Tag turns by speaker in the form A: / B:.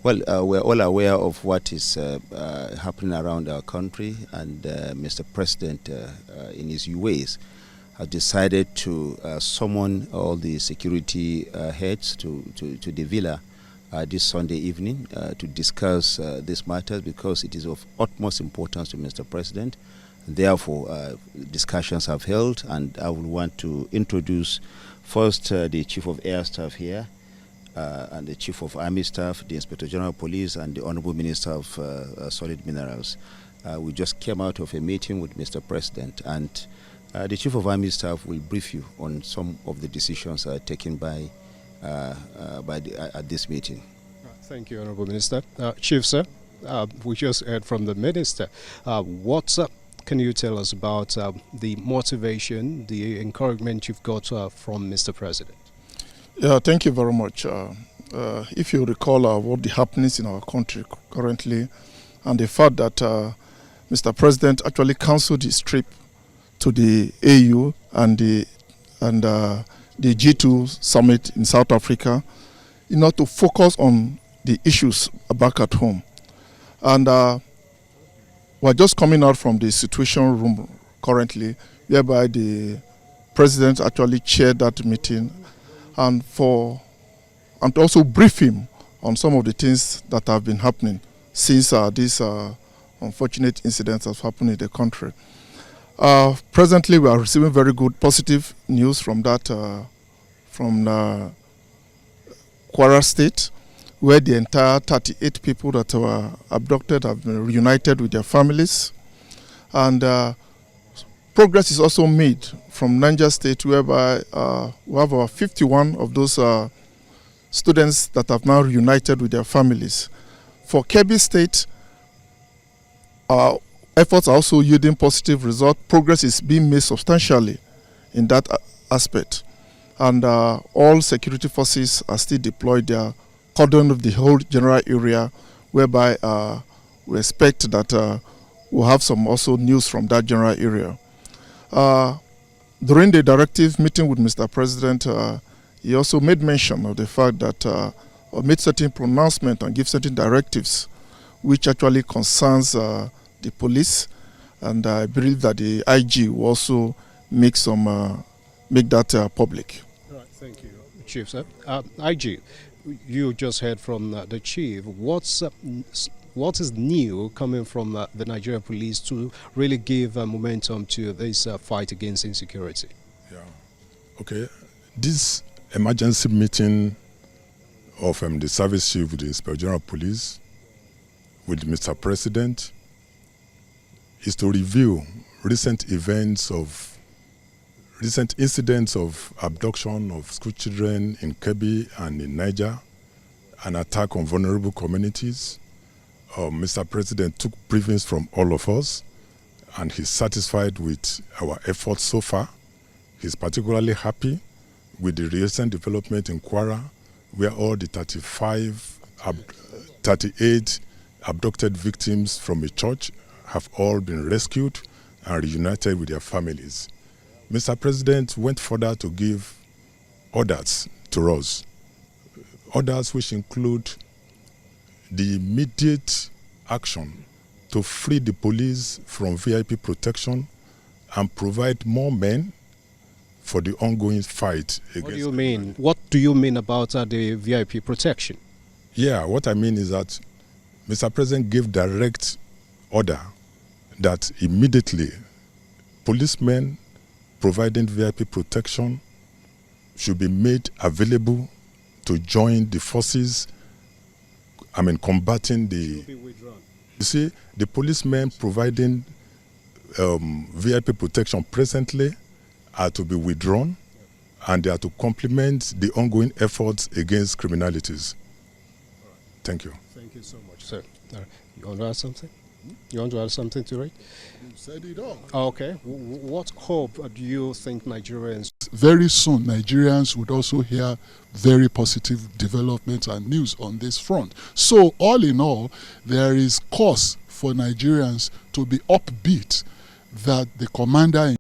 A: Well, we're all aware of what is happening around our country, and Mr. President, in his ways, has decided to summon all the security heads to the villa this Sunday evening to discuss this matter, because it is of utmost importance to Mr. President. Therefore, discussions have held, and I would want to introduce first the Chief of Air Staff here, and the Chief of Army Staff, the Inspector General of Police, and the Honorable Minister of Solid Minerals. We just came out of a meeting with Mr. President, and the Chief of Army Staff will brief you on some of the decisions taken by at this meeting.
B: Thank you, Honorable Minister. Chief, sir, we just heard from the Minister. What can you tell us about the motivation, the encouragement you've got from Mr. President?
C: Yeah, thank you very much. If you recall what the happenings in our country currently, and the fact that Mr. President actually cancelled his trip to the AU and the G2 summit in South Africa, to focus on the issues back at home. And we're just coming out from the situation room currently, whereby the President actually chaired that meeting, and to also brief him on some of the things that have been happening since these unfortunate incidents have happened in the country. Presently, we are receiving very good positive news from Kwara State, where the entire 38 people that were abducted have been reunited with their families. And progress is also made from Niger State, whereby we have about 51 of those students that have now reunited with their families. For Kebbi State, our efforts are also yielding positive results. Progress is being made substantially in that aspect. And all security forces are still deployed there, cordon of the whole general area, whereby we expect that we'll have some also news from that general area. During the directive meeting with Mr. President, he also made mention of the fact that or made certain pronouncements and give certain directives which actually concerns the police, and I believe that the IG will also make that public.
B: All right, thank you, Chief, sir. IG, you just heard from the Chief. What is new coming from the Nigerian police to really give momentum to this fight against insecurity?
D: Yeah, okay. This emergency meeting of the service chief with the Inspector General of Police with Mr. President is to review recent incidents of abduction of school children in Kebbi and in Niger, an attack on vulnerable communities. Mr. President took briefings from all of us, and he's satisfied with our efforts so far. He's particularly happy with the recent development in Kwara, where all the 38 abducted victims from a church have all been rescued and reunited with their families. Mr. President went further to give orders to us, orders which include the immediate action to free the police from VIP protection and provide more men for the ongoing fight against.
B: What do you mean? What do you mean about the VIP protection?
D: Yeah, what I mean is that Mr. President gave direct order that immediately policemen providing VIP protection should be made available to join the forces, combating the... You see, the policemen providing VIP protection presently are to be withdrawn, and they are to complement the ongoing efforts against criminalities. Thank you.
B: Thank you so much, sir. You want to add something? You want to add something to it?
E: You said it all.
B: Okay. What hope do you think Nigerians...
E: Very soon, Nigerians would also hear very positive developments and news on this front. So, all in all, there is cause for Nigerians to be upbeat that the commander